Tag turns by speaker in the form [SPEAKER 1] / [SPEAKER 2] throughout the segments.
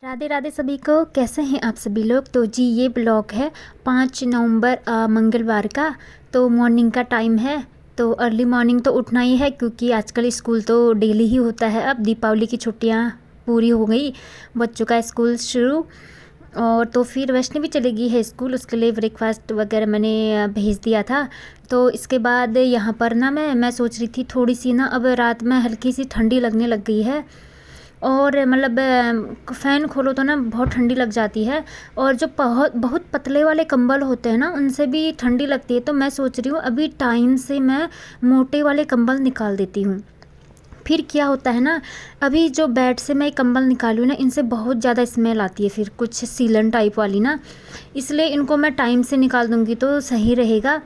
[SPEAKER 1] राधे राधे सभी को। कैसे हैं आप सभी लोग। तो जी ये ब्लॉग है 5 नवंबर मंगलवार का। तो मॉर्निंग का टाइम है। तो अर्ली मॉर्निंग तो उठना ही है क्योंकि आजकल स्कूल तो डेली ही होता है। अब दीपावली की छुट्टियां पूरी हो गई, बच्चों का स्कूल शुरू। और तो फिर वैष्णवी चली गई है स्कूल, उसके लिए ब्रेकफास्ट वगैरह मैंने भेज दिया था। तो इसके बाद यहाँ पर ना मैं सोच रही थी थोड़ी सी ना, अब रात में हल्की सी ठंडी लगने लग गई है। और मतलब फ़ैन खोलो तो ना बहुत ठंडी लग जाती है। और जो बहुत बहुत पतले वाले कंबल होते हैं ना, उनसे भी ठंडी लगती है। तो मैं सोच रही हूँ अभी टाइम से मैं मोटे वाले कंबल निकाल देती हूँ। फिर क्या होता है ना, अभी जो बेड से मैं कंबल निकाली हूँ ना, इनसे बहुत ज़्यादा स्मेल आती है, फिर कुछ सीलन टाइप वाली ना। इसलिए इनको मैं टाइम से निकाल दूँगी तो सही रहेगा।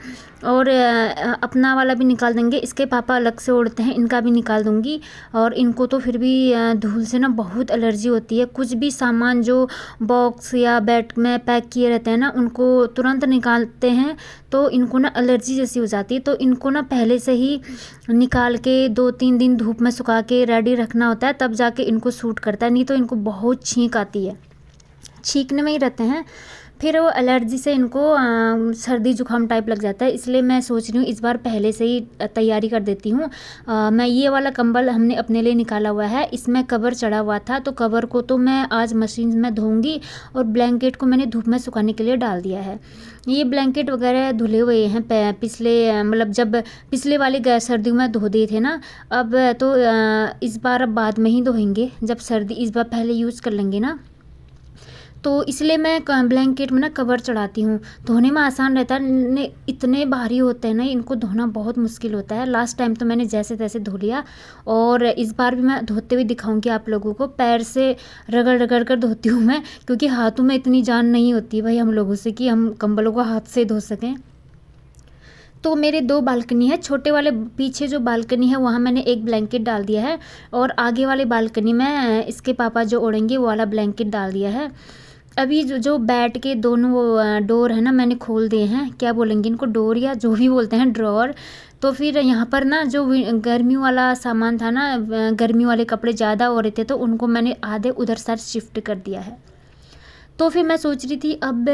[SPEAKER 1] और अपना वाला भी निकाल देंगे, इसके पापा अलग से ओढ़ते हैं, इनका भी निकाल दूँगी। और इनको तो फिर भी धूल से ना बहुत एलर्जी होती है। कुछ भी सामान जो बॉक्स या बेड में पैक किए रहते हैं ना, उनको तुरंत निकालते हैं तो इनको ना एलर्जी जैसी हो जाती है। तो इनको ना पहले से ही निकाल के 2-3 दिन धूप में सुखा के रेडी रखना होता है, तब जाके इनको सूट करता है। नहीं तो इनको बहुत छींक आती है, छींकने में ही रहते हैं। फिर वो एलर्जी से इनको सर्दी जुकाम टाइप लग जाता है। इसलिए मैं सोच रही हूँ इस बार पहले से ही तैयारी कर देती हूँ। मैं ये वाला कंबल हमने अपने लिए निकाला हुआ है, इसमें कवर चढ़ा हुआ था। तो कवर को तो मैं आज मशीन में धोऊंगी और ब्लैंकेट को मैंने धूप में सुखाने के लिए डाल दिया है। ये ब्लैंकेट वगैरह धुले हुए हैं पिछले मतलब जब पिछले वाले सर्दियों में धो दिए थे ना। अब तो इस बार अब बाद में ही धोएंगे, जब सर्दी इस बार पहले यूज़ कर लेंगे ना। तो इसलिए मैं ब्लैंकेट में ना कवर चढ़ाती हूँ, धोने में आसान रहता है। इतने भारी होते हैं ना, इनको धोना बहुत मुश्किल होता है। लास्ट टाइम तो मैंने जैसे तैसे धो लिया, और इस बार भी मैं धोते हुए दिखाऊंगी आप लोगों को। पैर से रगड़ रगड़ कर धोती हूँ मैं, क्योंकि हाथों में इतनी जान नहीं होती भाई हम लोगों से कि हम कंबलों को हाथ से धो सकें। तो मेरे 2 बालकनी है, छोटे वाले पीछे जो बालकनी है वहाँ मैंने एक ब्लैंकेट डाल दिया है, और आगे वाले बालकनी में इसके पापा जो ओढ़ेंगे वो वाला ब्लैंकेट डाल दिया है। अभी जो बेड के दोनों डोर है ना, मैंने खोल दिए हैं। क्या बोलेंगे इनको, डोर या जो भी बोलते हैं, ड्रॉअर। तो फिर यहाँ पर ना जो गर्मी वाला सामान था ना, गर्मी वाले कपड़े ज़्यादा हो रहे थे, तो उनको मैंने आधे उधर साइड शिफ्ट कर दिया है। तो फिर मैं सोच रही थी अब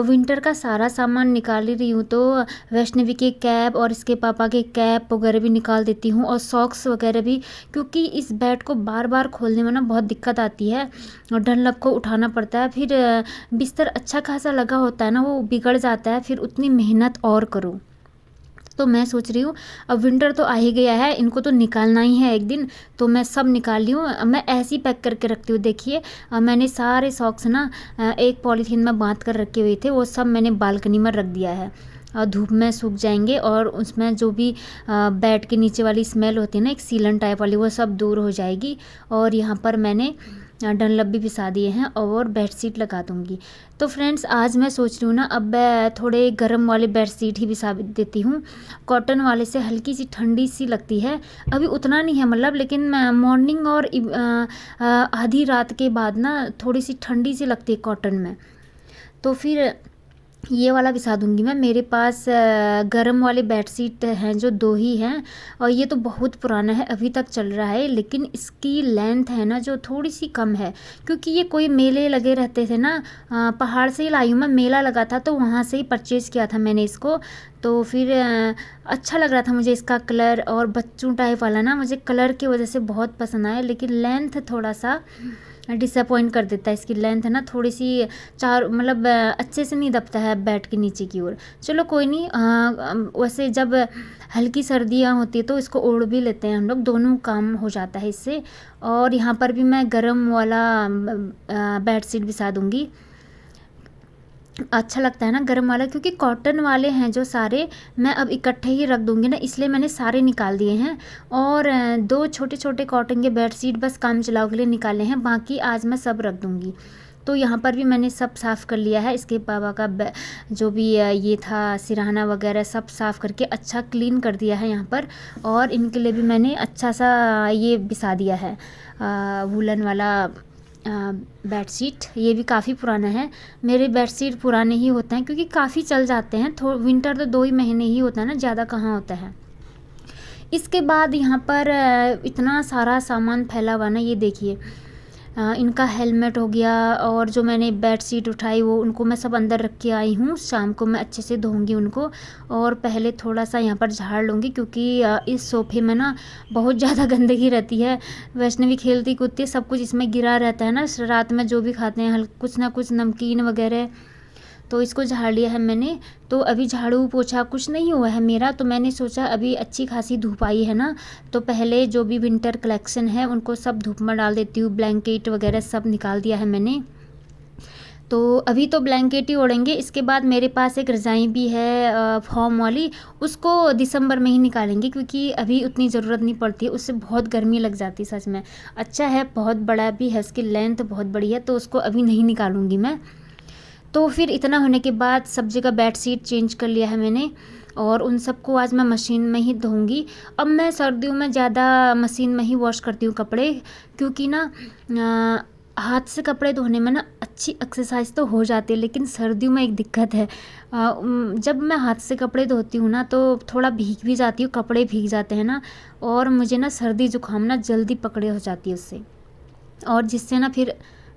[SPEAKER 1] विंटर का सारा सामान निकाल ही रही हूँ, तो वैष्णवी के कैप और इसके पापा के कैप वगैरह भी निकाल देती हूँ, और सॉक्स वगैरह भी। क्योंकि इस बेड को बार बार खोलने में ना बहुत दिक्कत आती है, और डनलप को उठाना पड़ता है। फिर बिस्तर अच्छा खासा लगा होता है ना, वो बिगड़ जाता है, फिर उतनी मेहनत और करो। तो मैं सोच रही हूँ अब विंटर तो आ ही गया है, इनको तो निकालना ही है एक दिन। तो मैं सब निकाल ली हूँ, मैं ऐसे ही पैक करके रखती हूँ। देखिए मैंने सारे सॉक्स ना एक पॉलीथीन में बांध कर रखे हुए थे, वो सब मैंने बालकनी में रख दिया है। धूप में सूख जाएंगे, और उसमें जो भी बेड के नीचे वाली स्मेल होती है ना, एक सीलन टाइप वाली, वो सब दूर हो जाएगी। और यहाँ पर मैंने डनलप भी बिछा दिए हैं, और बेडशीट लगा दूँगी। तो फ्रेंड्स आज मैं सोच रही हूँ ना, अब मैं थोड़े गर्म वाले बेडशीट ही बिछा देती हूँ। कॉटन वाले से हल्की सी ठंडी सी लगती है, अभी उतना नहीं है मतलब, लेकिन मॉर्निंग और आधी रात के बाद ना थोड़ी सी ठंडी सी लगती है कॉटन में। तो फिर ये वाला बिछा दूंगी मैं। मेरे पास गरम वाले बेडशीट हैं जो 2 ही हैं, और ये तो बहुत पुराना है, अभी तक चल रहा है। लेकिन इसकी लेंथ है ना जो थोड़ी सी कम है, क्योंकि ये कोई मेले लगे रहते थे ना, पहाड़ से ही लाई हूँ मैं, मेला लगा था तो वहाँ से ही परचेज़ किया था मैंने इसको। तो फिर अच्छा लग रहा था मुझे इसका कलर, और बच्चों टाइप वाला ना मुझे कलर की वजह से बहुत पसंद आया। लेकिन लेंथ थोड़ा सा डिसअपॉइंट कर देता है, इसकी लेंथ है ना थोड़ी सी चार मतलब अच्छे से नहीं दबता है बेड के नीचे की ओर। चलो कोई नहीं, वैसे जब हल्की सर्दियाँ होती है तो इसको ओढ़ भी लेते हैं हम लोग, दोनों काम हो जाता है इससे। और यहाँ पर भी मैं गरम वाला बेडशीट बिछा दूँगी, अच्छा लगता है ना गरम वाला, क्योंकि कॉटन वाले हैं जो सारे, मैं अब इकट्ठे ही रख दूँगी ना, इसलिए मैंने सारे निकाल दिए हैं। और 2 छोटे छोटे कॉटन के बेडशीट बस काम चलाओ के लिए निकाले हैं, बाकी आज मैं सब रख दूँगी। तो यहाँ पर भी मैंने सब साफ़ कर लिया है, इसके पापा का जो भी ये था सिरहाना वगैरह सब साफ़ करके अच्छा क्लीन कर दिया है यहाँ पर। और इनके लिए भी मैंने अच्छा सा ये बिछा दिया है वूलन वाला बेडशीट। ये भी काफ़ी पुराना है, मेरे बेडशीट पुराने ही होते हैं क्योंकि काफ़ी चल जाते हैं। विंटर तो 2 ही महीने ही होता है ना, ज़्यादा कहाँ होता है। इसके बाद यहाँ पर इतना सारा सामान फैला हुआ ना, ये देखिए इनका हेलमेट हो गया और जो मैंने बेड शीट उठाई वो उनको मैं सब अंदर रख के आई हूँ। शाम को मैं अच्छे से धोऊंगी उनको और पहले थोड़ा सा यहाँ पर झाड़ लूँगी क्योंकि इस सोफ़े में ना बहुत ज़्यादा गंदगी रहती है। वैष्णवी खेलती कूदती सब कुछ इसमें गिरा रहता है ना, रात में जो भी खाते हैं कुछ ना कुछ नमकीन वगैरह, तो इसको झाड़ लिया है मैंने। तो अभी झाड़ू पोछा कुछ नहीं हुआ है मेरा, तो मैंने सोचा अभी अच्छी खासी धूप आई है ना, तो पहले जो भी विंटर कलेक्शन है उनको सब धूप में डाल देती हूँ। ब्लैंकेट वगैरह सब निकाल दिया है मैंने, तो अभी तो ब्लैंकेट ही ओढ़ेंगे। इसके बाद मेरे पास एक रज़ाई भी है फॉर्म वाली, उसको दिसंबर में ही निकालेंगे क्योंकि अभी उतनी ज़रूरत नहीं पड़ती है, उससे बहुत गर्मी लग जाती है। सच में अच्छा है, बहुत बड़ा भी है, इसकी लेंथ बहुत बड़ी है, तो उसको अभी नहीं निकालूंगी मैं। तो फिर इतना होने के बाद सब जगह बेड शीट चेंज कर लिया है मैंने और उन सबको आज मैं मशीन में ही धोऊंगी। अब मैं सर्दियों में ज़्यादा मशीन में ही वॉश करती हूँ कपड़े, क्योंकि ना हाथ से कपड़े धोने में ना अच्छी एक्सरसाइज तो हो जाती है, लेकिन सर्दियों में एक दिक्कत है। जब मैं हाथ से कपड़े धोती हूँ ना तो थोड़ा भीग भी जाती हूँ, कपड़े भीग जाते हैं ना, और मुझे ना सर्दी जुकाम ना जल्दी पकड़े हो जाती है उससे, और जिससे ना फिर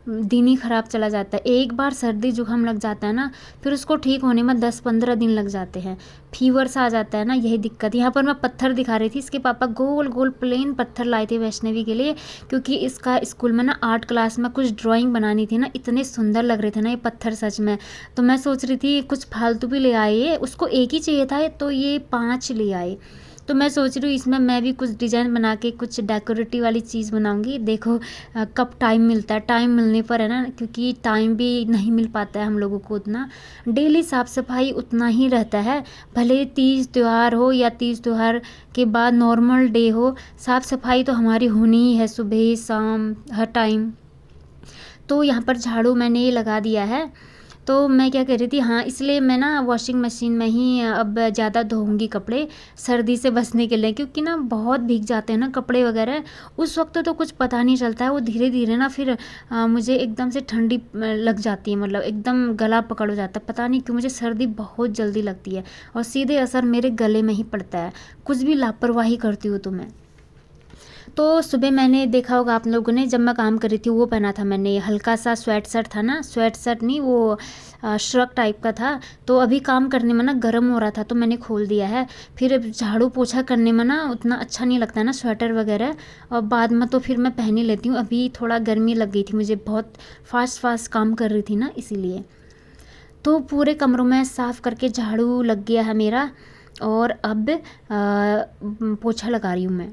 [SPEAKER 1] दिन ही ख़राब चला जाता है। एक बार सर्दी जुकाम लग जाता है ना, फिर उसको ठीक होने में 10-15 दिन लग जाते हैं, फीवर सा आ जाता है ना, यही दिक्कत। यहाँ पर मैं पत्थर दिखा रही थी, इसके पापा गोल गोल प्लेन पत्थर लाए थे वैष्णवी के लिए, क्योंकि इसका स्कूल में ना आर्ट क्लास में कुछ ड्राइंग बनानी थी ना, इतने सुंदर लग रहे थे ना ये पत्थर सच में। तो मैं सोच रही थी कुछ फालतू भी ले आए, उसको एक ही चाहिए था तो ये 5 ले आए। तो मैं सोच रही हूँ इसमें मैं भी कुछ डिज़ाइन बना के कुछ डेकोरेटिव वाली चीज़ बनाऊंगी। देखो कब टाइम मिलता है, टाइम मिलने पर है ना, क्योंकि टाइम भी नहीं मिल पाता है हम लोगों को उतना। डेली साफ़ सफाई उतना ही रहता है, भले तीज त्यौहार हो या तीज त्यौहार के बाद नॉर्मल डे हो, साफ़ सफाई तो हमारी होनी ही है सुबह शाम हर टाइम। तो यहाँ पर झाड़ू मैंने ये लगा दिया है। तो मैं क्या कह रही थी, हाँ इसलिए मैं ना वॉशिंग मशीन में ही अब ज़्यादा धोऊंगी कपड़े सर्दी से बचने के लिए, क्योंकि ना बहुत भीग जाते हैं ना कपड़े वगैरह। उस वक्त तो कुछ पता नहीं चलता है, वो धीरे धीरे ना फिर मुझे एकदम से ठंडी लग जाती है, मतलब एकदम गला पकड़ हो जाता है। पता नहीं क्यों मुझे सर्दी बहुत जल्दी लगती है और सीधे असर मेरे गले में ही पड़ता है, कुछ भी लापरवाही करती हूँ तो मैं। तो सुबह मैंने देखा होगा आप लोगों ने, जब मैं काम कर रही थी वो पहना था मैंने, हल्का सा स्वेट शर्ट था ना, स्वेट शर्ट नहीं वो श्रग टाइप का था। तो अभी काम करने में ना गर्म हो रहा था तो मैंने खोल दिया है। फिर झाड़ू पोछा करने में ना उतना अच्छा नहीं लगता है ना स्वेटर वगैरह, और बाद में तो फिर मैं पहन ही लेती हूँ। अभी थोड़ा गर्मी लग गई थी मुझे, बहुत फास्ट काम कर रही थी ना इसीलिए। तो पूरे कमरों में साफ़ करके झाड़ू लग गया है मेरा, और अब पोछा लगा रही हूँ मैं।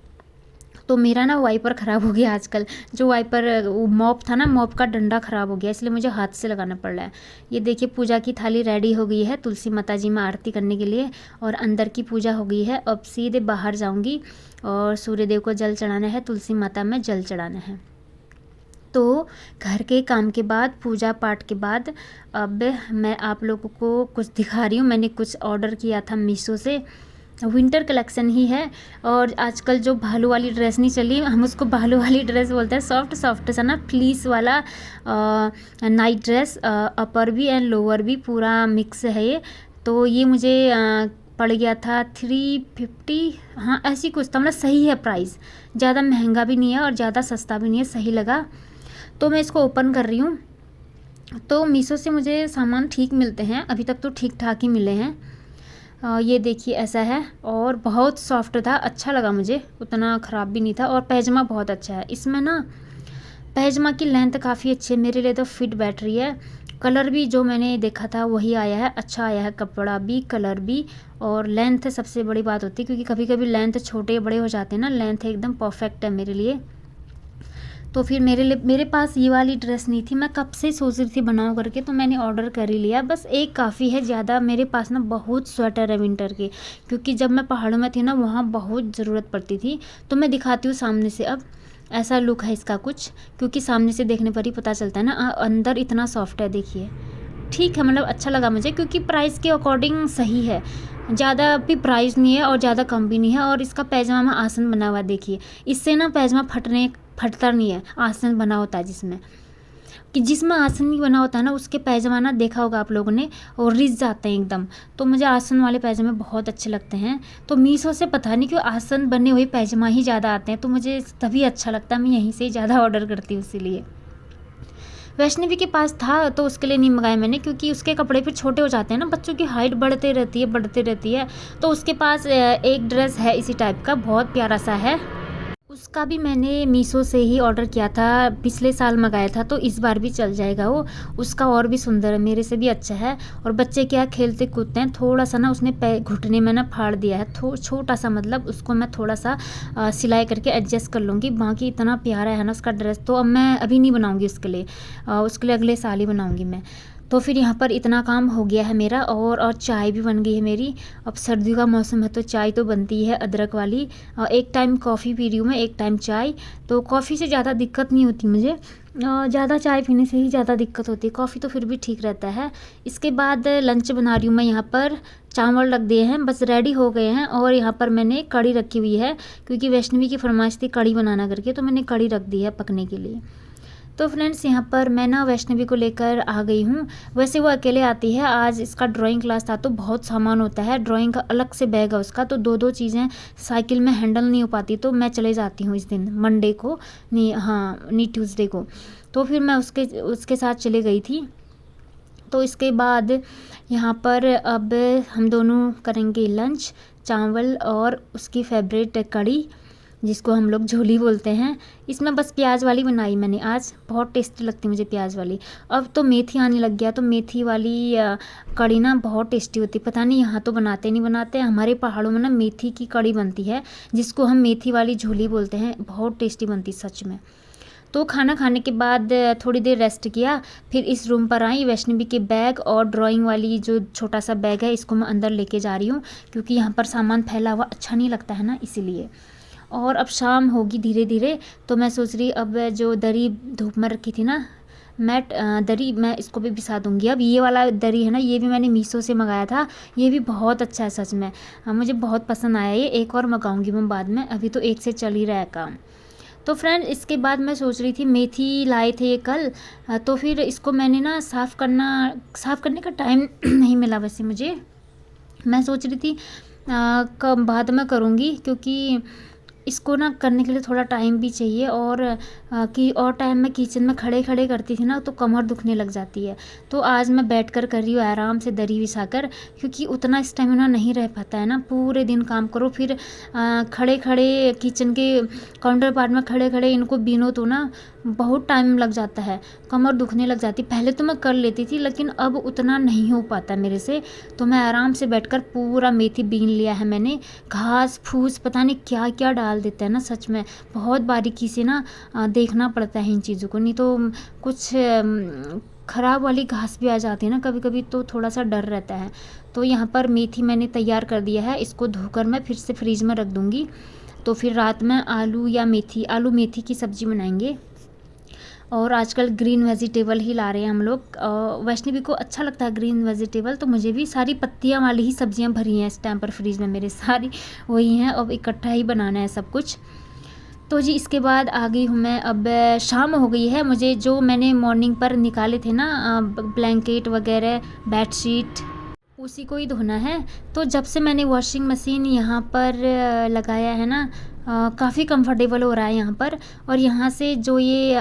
[SPEAKER 1] तो मेरा ना वाइपर ख़राब हो गया आजकल, जो वाइपर वो मॉप था ना, मॉप का डंडा ख़राब हो गया, इसलिए मुझे हाथ से लगाना पड़ रहा है। ये देखिए पूजा की थाली रेडी हो गई है तुलसी माता जी में आरती करने के लिए, और अंदर की पूजा हो गई है। अब सीधे बाहर जाऊंगी और सूर्यदेव को जल चढ़ाना है, तुलसी माता में जल चढ़ाना है। तो घर के काम के बाद, पूजा पाठ के बाद, अब मैं आप लोगों को कुछ दिखा रही हूँ। मैंने कुछ ऑर्डर किया था मीशो से, विंटर कलेक्शन ही है। और आजकल जो भालू वाली ड्रेस नहीं चली, हम उसको भालू वाली ड्रेस बोलते हैं, सॉफ्ट सा ना फ्लीस वाला नाइट ड्रेस, अपर भी एंड लोअर भी पूरा मिक्स है ये। तो ये मुझे पड़ गया था 350, हाँ ऐसी कुछ था, मतलब सही है प्राइस, ज़्यादा महंगा भी नहीं है और ज़्यादा सस्ता भी नहीं है, सही लगा। तो मैं इसको ओपन कर रही हूँ। तो मीशो से मुझे सामान ठीक मिलते हैं, अभी तक तो ठीक ठाक ही मिले हैं। ये देखिए ऐसा है, और बहुत सॉफ्ट था, अच्छा लगा मुझे, उतना ख़राब भी नहीं था। और पैजामा बहुत अच्छा है, इसमें ना पैजामा की लेंथ काफ़ी अच्छी है, मेरे लिए तो फिट बैठ रही है। कलर भी जो मैंने देखा था वही आया है, अच्छा आया है, कपड़ा भी कलर भी, और लेंथ सबसे बड़ी बात होती है, क्योंकि कभी कभी लेंथ छोटे बड़े हो जाते हैं ना, लेंथ एकदम परफेक्ट है मेरे लिए। तो फिर मेरे पास ये वाली ड्रेस नहीं थी, मैं कब से सोच रही थी बनाऊँ करके, तो मैंने ऑर्डर कर ही लिया। बस एक काफ़ी है, ज़्यादा मेरे पास ना बहुत स्वेटर है विंटर के, क्योंकि जब मैं पहाड़ों में थी ना वहाँ बहुत ज़रूरत पड़ती थी। तो मैं दिखाती हूँ सामने से, अब ऐसा लुक है इसका कुछ, क्योंकि सामने से देखने पर ही पता चलता है ना, अंदर इतना सॉफ्ट है, देखिए ठीक है, मतलब अच्छा लगा मुझे, क्योंकि प्राइस के अकॉर्डिंग सही है, ज़्यादा भी प्राइस नहीं है और ज़्यादा कम भी नहीं है। और इसका पैजामा में आसन बना हुआ देखिए, इससे ना पैजामा फटता नहीं है, आसन बना होता है जिसमें, कि जिसमें आसन नहीं बना होता है ना उसके पैजामा ना देखा होगा आप लोगों ने, और रिस जाते हैं एकदम। तो मुझे आसन वाले पैजामे बहुत अच्छे लगते हैं। तो मीशो से पता नहीं क्यों आसन बने हुए पैजामा ही ज़्यादा आते हैं, तो मुझे तभी अच्छा लगता है, मैं यहीं से ज़्यादा ऑर्डर करती हूँ इसीलिए। वैष्णवी के पास था तो उसके लिए नहीं मंगाया मैंने, क्योंकि उसके कपड़े फिर छोटे हो जाते हैं ना, बच्चों की हाइट बढ़ते रहती है। तो उसके पास एक ड्रेस है इसी टाइप का, बहुत प्यारा सा है। उसका भी मैंने मीशो से ही ऑर्डर किया था, पिछले साल मंगाया था, तो इस बार भी चल जाएगा वो। उसका और भी सुंदर है, मेरे से भी अच्छा है। और बच्चे क्या खेलते कूदते हैं, थोड़ा सा ना उसने घुटने में ना फाड़ दिया है, छोटा सा, मतलब उसको मैं थोड़ा सा सिलाई करके एडजस्ट कर लूँगी। बाकी इतना प्यारा है ना उसका ड्रेस, तो अब मैं अभी नहीं बनाऊँगी उसके लिए अगले साल ही बनाऊँगी मैं। तो फिर यहाँ पर इतना काम हो गया है मेरा, और चाय भी बन गई है मेरी। अब सर्दियों का मौसम है तो चाय तो बनती है अदरक वाली। एक टाइम कॉफ़ी पी रही हूँ मैं, एक टाइम चाय। तो कॉफ़ी से ज़्यादा दिक्कत नहीं होती मुझे, ज़्यादा चाय पीने से ही ज़्यादा दिक्कत होती है। कॉफ़ी तो फिर भी ठीक रहता है। इसके बाद लंच बना रही हूँ मैं। यहाँ पर चावल रख दिए हैं, बस रेडी हो गए हैं। और यहाँ पर मैंने कढ़ी रखी हुई है, क्योंकि वैष्णवी की फरमाइश थी कढ़ी बनाना करके, तो मैंने कढ़ी रख दी है पकने के लिए। तो फ्रेंड्स, यहाँ पर मैं ना वैष्णवी को लेकर आ गई हूँ। वैसे वो अकेले आती है, आज इसका ड्राइंग क्लास था तो बहुत सामान होता है, ड्राइंग का अलग से बैग है उसका, तो दो चीज़ें साइकिल में हैंडल नहीं हो पाती, तो मैं चले जाती हूँ इस दिन, मंडे को नहीं ट्यूसडे को। तो फिर मैं उसके साथ चले गई थी। तो इसके बाद यहाँ पर अब हम दोनों करेंगे लंच, चावल और उसकी फेवरेट कढ़ी, जिसको हम लोग झोली बोलते हैं। इसमें बस प्याज वाली बनाई मैंने आज, बहुत टेस्टी लगती है मुझे प्याज वाली। अब तो मेथी आने लग गया, तो मेथी वाली कढ़ी ना बहुत टेस्टी होती है। पता नहीं यहाँ तो बनाते नहीं बनाते, हमारे पहाड़ों में ना मेथी की कढ़ी बनती है, जिसको हम मेथी वाली झोली बोलते हैं, बहुत टेस्टी बनती सच में। तो खाना खाने के बाद थोड़ी देर रेस्ट किया, फिर इस रूम पर आई। वैष्णवी के बैग और ड्राइंग वाली जो छोटा सा बैग है, इसको मैं अंदर लेके जा रही हूँ, क्योंकि यहाँ पर सामान फैला हुआ अच्छा नहीं लगता है ना, इसीलिए। और अब शाम होगी धीरे धीरे, तो मैं सोच रही अब जो दरी धूप में रखी थी ना मैट, दरी, मैं इसको भी बिछा दूंगी। अब ये वाला दरी है ना, ये भी मैंने मीशो से मंगाया था, ये भी बहुत अच्छा है सच में, मुझे बहुत पसंद आया ये। एक और मंगाऊंगी मैं बाद में, अभी तो एक से चल ही रहा है काम। तो फ्रेंड, इसके बाद मैं सोच रही थी, मेथी लाए थे ये कल, तो फिर इसको मैंने ना साफ़ करने का टाइम नहीं मिला वैसे मुझे। मैं सोच रही थी कब बाद में करूँगी, क्योंकि इसको ना करने के लिए थोड़ा टाइम भी चाहिए, और टाइम में किचन में खड़े खड़े करती थी ना, तो कमर दुखने लग जाती है। तो आज मैं बैठकर कर रही हूँ आराम से दरी बिछाकर, क्योंकि उतना स्टेमिना नहीं रह पाता है ना, पूरे दिन काम करो, फिर खड़े खड़े किचन के काउंटर पार्ट में खड़े खड़े इनको बीनो तो ना बहुत टाइम लग जाता है, कमर दुखने लग जाती। पहले तो मैं कर लेती थी, लेकिन अब उतना नहीं हो पाता मेरे से। तो मैं आराम से बैठकर पूरा मेथी बीन लिया है मैंने। घास फूस पता नहीं क्या क्या डाल देते हैं ना, सच में बहुत बारीकी से ना देखना पड़ता है इन चीज़ों को, नहीं तो कुछ ख़राब वाली घास भी आ जाती है ना कभी कभी, तो थोड़ा सा डर रहता है। तो यहाँ पर मेथी मैंने तैयार कर दिया है, इसको धोकर मैं फिर से फ्रीज में रख दूँगी। तो फिर रात में आलू मेथी की सब्ज़ी बनाएंगे। और आजकल ग्रीन वेजिटेबल ही ला रहे हैं हम लोग, वैष्णवी को अच्छा लगता है ग्रीन वेजिटेबल, तो मुझे भी सारी पत्तियां वाली ही सब्जियां भरी हैं इस टाइम पर फ्रीज में मेरे, सारी वही हैं, अब इकट्ठा ही बनाना है सब कुछ। तो जी इसके बाद आ गई हूँ मैं, अब शाम हो गई है। मुझे जो मैंने मॉर्निंग पर निकाले थे ना ब्लैंकेट वगैरह बेडशीट, उसी को ही धोना है। तो जब से मैंने वॉशिंग मशीन यहाँ पर लगाया है ना, काफ़ी कंफर्टेबल हो रहा है यहाँ पर। और यहाँ से जो ये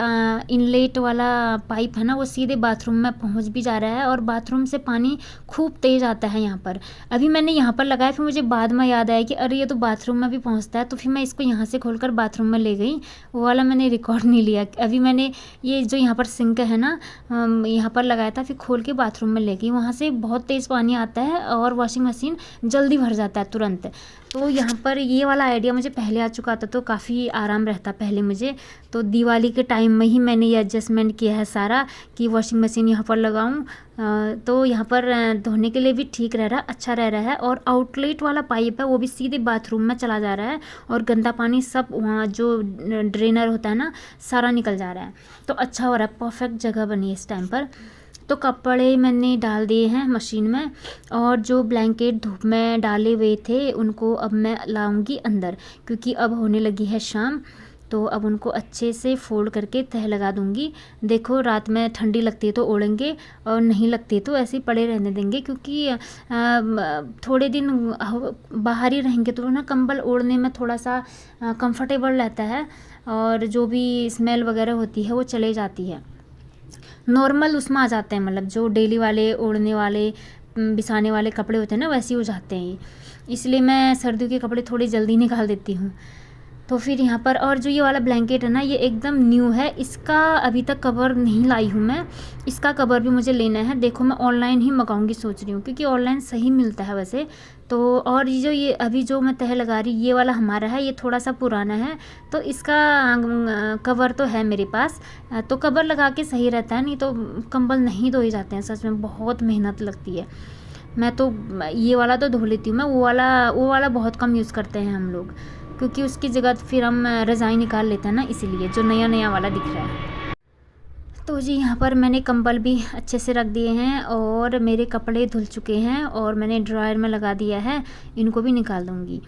[SPEAKER 1] इनलेट वाला पाइप है ना, वो सीधे बाथरूम में पहुँच भी जा रहा है, और बाथरूम से पानी खूब तेज़ आता है यहाँ पर। अभी मैंने यहाँ पर लगाया, फिर मुझे बाद में याद आया कि अरे ये तो बाथरूम में भी पहुँचता है, तो फिर मैं इसको यहाँ से खोलकर बाथरूम में ले गई। वो वाला मैंने रिकॉर्ड नहीं लिया। अभी मैंने ये जो यहाँ पर सिंक है ना, यहाँ पर लगाया था, फिर खोल के बाथरूम में ले गई। वहाँ से बहुत तेज़ पानी आता है और वॉशिंग मशीन जल्दी भर जाता है तुरंत। तो यहाँ पर ये वाला आइडिया मुझे पहले आ चुका था, तो काफ़ी आराम रहता पहले मुझे। तो दिवाली के टाइम में ही मैंने ये एडजस्टमेंट किया है सारा, कि वॉशिंग मशीन यहाँ पर लगाऊं, तो यहाँ पर धोने के लिए भी ठीक रह रहा है, अच्छा रह रहा है। और आउटलेट वाला पाइप है वो भी सीधे बाथरूम में चला जा रहा है, और गंदा पानी सब वहाँ जो ड्रेनर होता है ना, सारा निकल जा रहा है। तो अच्छा हो रहा है, परफेक्ट जगह बनी है इस टाइम पर। तो कपड़े मैंने डाल दिए हैं मशीन में, और जो ब्लैंकेट धूप में डाले हुए थे उनको अब मैं लाऊंगी अंदर, क्योंकि अब होने लगी है शाम। तो अब उनको अच्छे से फोल्ड करके तह लगा दूंगी। देखो रात में ठंडी लगती है तो ओढ़ेंगे, और नहीं लगती है तो ऐसे ही पड़े रहने देंगे, क्योंकि थोड़े दिन बाहर ही रहेंगे तो ना कंबल ओढ़ने में थोड़ा सा कंफर्टेबल रहता है, और जो भी स्मेल वगैरह होती है वो चले जाती है। नॉर्मल उसमें आ जाते हैं, मतलब जो डेली वाले ओढ़ने वाले बिछाने वाले कपड़े होते हैं ना, वैसे ही हो जाते हैं ये। इसलिए मैं सर्दियों के कपड़े थोड़ी जल्दी निकाल देती हूँ। तो फिर यहाँ पर और जो ये वाला ब्लैंकेट है ना, ये एकदम न्यू है, इसका अभी तक कवर नहीं लाई हूँ मैं। इसका कवर भी मुझे लेना है। देखो मैं ऑनलाइन ही मंगाऊंगी सोच रही हूँ, क्योंकि ऑनलाइन सही मिलता है वैसे तो। और ये अभी जो मैं तह लगा रही, ये वाला हमारा है, ये थोड़ा सा पुराना है, तो इसका कवर तो है मेरे पास। तो कवर लगा के सही रहता है, नहीं तो कंबल नहीं धोए जाते हैं, सच में बहुत मेहनत लगती है। मैं तो ये वाला तो धो लेती हूँ मैं, वो वाला बहुत कम यूज़ करते हैं हम लोग, क्योंकि उसकी जगह फिर हम रज़ाई निकाल लेते हैं ना, इसीलिए जो नया नया वाला दिख रहा है। तो जी यहाँ पर मैंने कंबल भी अच्छे से रख दिए हैं और मेरे कपड़े धुल चुके हैं और मैंने ड्रायर में लगा दिया है, इनको भी निकाल दूँगी।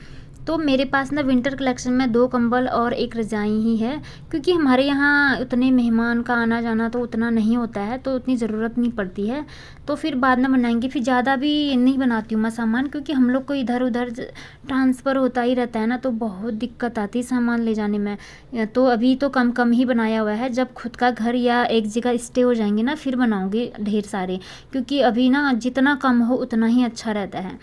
[SPEAKER 1] तो मेरे पास ना विंटर कलेक्शन में 2 कंबल और 1 रज़ाई ही है, क्योंकि हमारे यहाँ उतने मेहमान का आना जाना तो उतना नहीं होता है, तो उतनी ज़रूरत नहीं पड़ती है। तो फिर बाद में बनाएंगे, फिर ज़्यादा भी नहीं बनाती हूँ मैं सामान, क्योंकि हम लोग को इधर उधर ट्रांसफ़र होता ही रहता है ना, तो बहुत दिक्कत आती है सामान ले जाने में। तो अभी तो कम कम ही बनाया हुआ है, जब खुद का घर या एक जगह स्टे हो जाएंगे ना, फिर बनाऊँगी ढेर सारे, क्योंकि अभी ना जितना कम हो उतना ही अच्छा रहता है।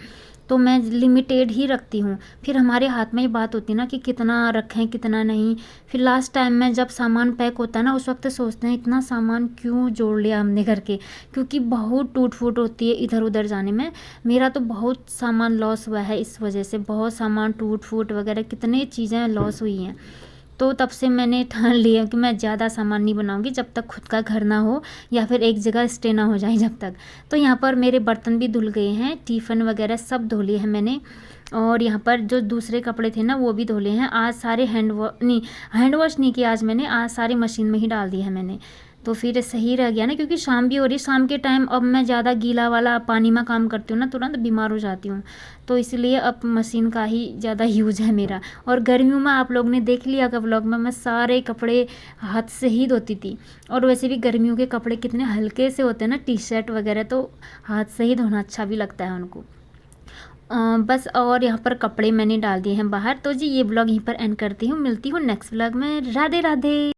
[SPEAKER 1] तो मैं लिमिटेड ही रखती हूँ, फिर हमारे हाथ में ही बात होती है ना कि कितना रखें कितना नहीं। फिर लास्ट टाइम में जब सामान पैक होता है ना, उस वक्त सोचते हैं इतना सामान क्यों जोड़ लिया हमने करके, क्योंकि बहुत टूट फूट होती है इधर उधर जाने में। मेरा तो बहुत सामान लॉस हुआ है इस वजह से, बहुत सामान टूट फूट वगैरह कितनी चीज़ें लॉस हुई हैं। तो तब से मैंने ठान लिया कि मैं ज़्यादा सामान नहीं बनाऊंगी जब तक खुद का घर ना हो या फिर एक जगह स्टे ना हो जाए जब तक। तो यहाँ पर मेरे बर्तन भी धुल गए हैं, टिफ़िन वगैरह सब धो लिए हैं मैंने। और यहाँ पर जो दूसरे कपड़े थे ना वो भी धो लिए हैं। आज सारे हैंड वॉश नहीं किया आज मैंने, आज सारे मशीन में ही डाल दिए हैं मैंने। तो फिर सही रह गया ना, क्योंकि शाम भी हो रही, शाम के टाइम अब मैं ज़्यादा गीला वाला पानी में काम करती हूँ ना, तुरंत बीमार हो जाती हूँ। तो इसलिए अब मशीन का ही ज़्यादा यूज है मेरा। और गर्मियों में आप लोग ने देख लिया कि व्लॉग में मैं सारे कपड़े हाथ से ही धोती थी। और वैसे भी गर्मियों के कपड़े कितने हल्के से होते हैं ना, टी शर्ट वगैरह, तो हाथ से ही धोना अच्छा भी लगता है उनको। बस और यहाँ पर कपड़े मैंने डाल दिए हैं बाहर। तो जी ये ब्लॉग यहीं पर एंड करती हूँ, मिलती हूँ नेक्स्ट ब्लॉग में। राधे राधे।